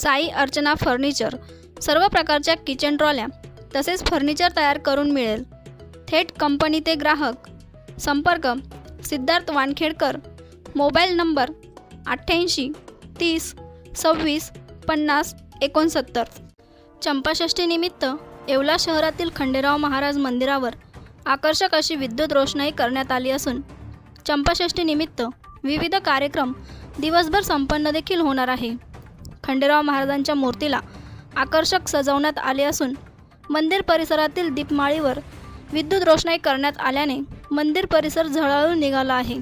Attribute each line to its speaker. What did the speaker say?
Speaker 1: Sai Archana furniture सर्व प्रकारच्या kitchen ट्रॉल्या तसेच फर्निचर तयार करून मिळेल। थेट कंपनी ते ग्राहक। संपर्क सिद्धार्थ वानखेडकर, मोबाईल नंबर 88 30 26 50 69। चंपाषष्ठीनिमित्त येवला शहरातील खंडेराव महाराज मंदिरावर आकर्षक अशी विद्युत रोषणाई करण्यात आली असून चंपाषष्ठीनिमित्त विविध कार्यक्रम दिवसभर संपन्न देखील होणार आहे। खंडेराव महाराजांच्या मूर्तीला आकर्षक सजवण्यात आले असून मंदिर परिसरातील दीपमाळीवर विद्युत रोषणाई करण्यात आल्याने मंदिर परिसर झळाळून निघाला आहे।